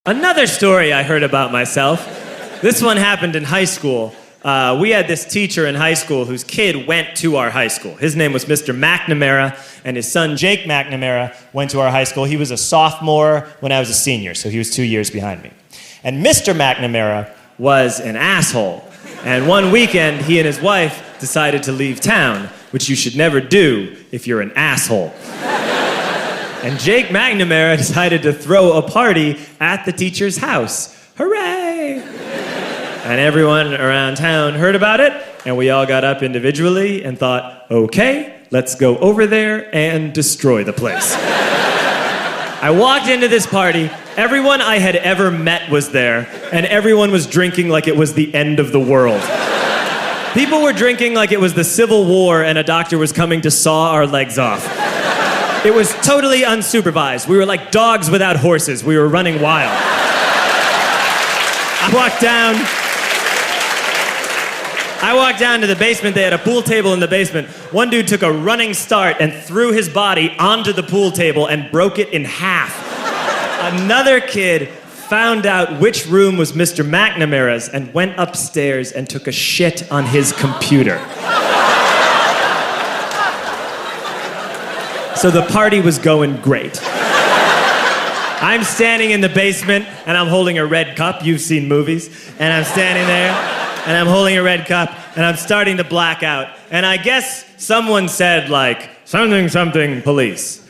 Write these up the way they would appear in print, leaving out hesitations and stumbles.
Another story I heard about myself. This one happened in high school. We had this teacher in high school whose kid went to our high school. His name was Mr. McNamara, and his son Jake McNamara went to our high school. He was a sophomore when I was a senior, so he was 2 years behind me. And Mr. McNamara was an asshole. And one weekend, he and his wife decided to leave town, which you should never do if you're an asshole. And Jake McNamara decided to throw a party at the teacher's house. Hooray! And everyone around town heard about it, and we all got up individually and thought, okay, let's go over there and destroy the place. I walked into this party, everyone I had ever met was there, and everyone was drinking like it was the end of the world. People were drinking like it was the Civil War and a doctor was coming to saw our legs off. It was totally unsupervised. We were like dogs without horses. We were running wild. I walked down to the basement. They had a pool table in the basement. One dude took a running start and threw his body onto the pool table and broke it in half. Another kid found out which room was Mr. McNamara's and went upstairs and took a shit on his computer. So the party was going great. I'm standing in the basement and I'm holding a red cup. You've seen movies. And I'm standing there and I'm holding a red cup and I'm starting to black out. And I guess someone said like, something, something, police.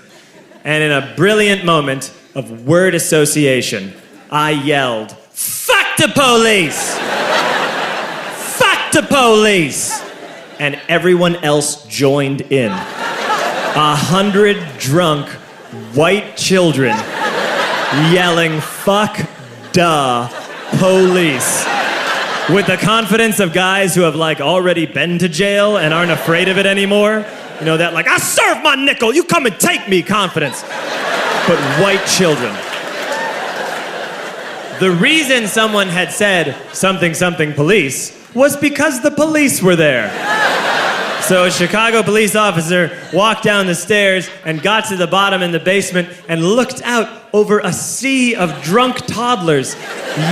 And in a brilliant moment of word association, I yelled, fuck the police! Fuck the police! And everyone else joined in. 100 drunk white children yelling, fuck the police. With the confidence of guys who have like already been to jail and aren't afraid of it anymore. You know, that like, I serve my nickel, you come and take me confidence. But white children. The reason someone had said something, something police was because the police were there. So a Chicago police officer walked down the stairs and got to the bottom in the basement and looked out over a sea of drunk toddlers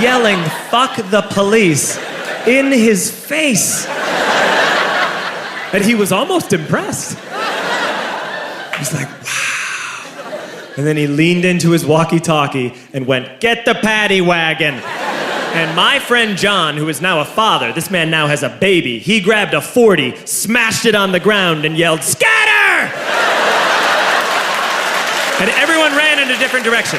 yelling, fuck the police, in his face. And he was almost impressed. He was like, wow. And then he leaned into his walkie-talkie and went, get the paddy wagon. And my friend John, who is now a father, this man now has a baby, he grabbed a 40, smashed it on the ground, and yelled, scatter! And everyone ran in a different direction.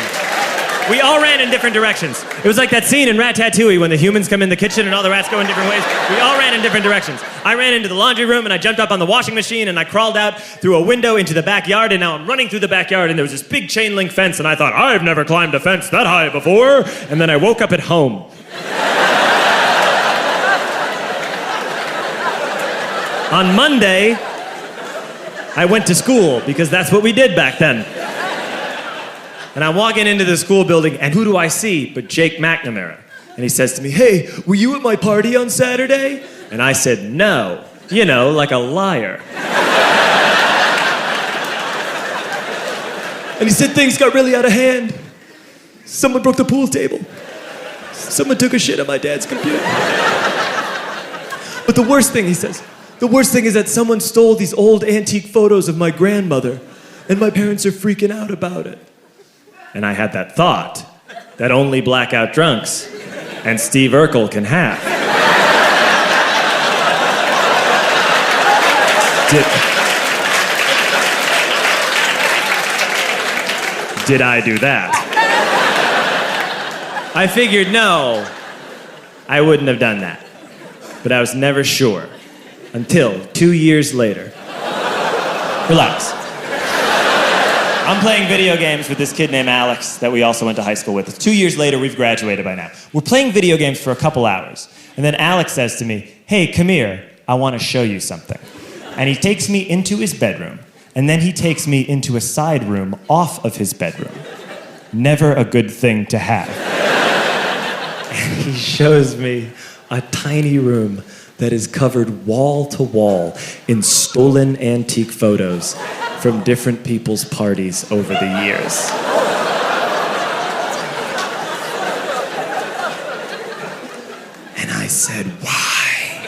We all ran in different directions. It was like that scene in Ratatouille when the humans come in the kitchen and all the rats go in different ways. We all ran in different directions. I ran into the laundry room and I jumped up on the washing machine and I crawled out through a window into the backyard, and now I'm running through the backyard and there was this big chain link fence and I thought, I've never climbed a fence that high before. And then I woke up at home. On Monday, I went to school because that's what we did back then. And I'm walking into the school building, and who do I see but Jake McNamara? And he says to me, hey, were you at my party on Saturday? And I said, no. You know, like a liar. And he said, things got really out of hand. Someone broke the pool table. Someone took a shit on my dad's computer. But the worst thing, he says, the worst thing is that someone stole these old antique photos of my grandmother, and my parents are freaking out about it. And I had that thought that only blackout drunks and Steve Urkel can have. Did I do that? I figured, no, I wouldn't have done that. But I was never sure until 2 years later. Relax. I'm playing video games with this kid named Alex that we also went to high school with. 2 years later, we've graduated by now. We're playing video games for a couple hours. And then Alex says to me, hey, come here, I want to show you something. And he takes me into his bedroom. And then he takes me into a side room off of his bedroom. Never a good thing to have. And he shows me a tiny room that is covered wall to wall in stolen antique photos from different people's parties over the years. I said, why?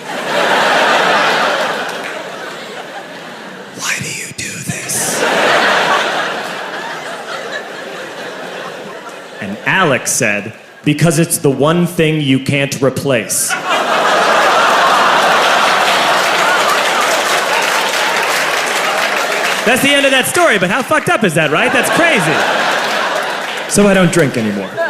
Why do you do this? And Alex said, because it's the one thing you can't replace. That's the end of that story, but how fucked up is that, right? That's crazy. So I don't drink anymore.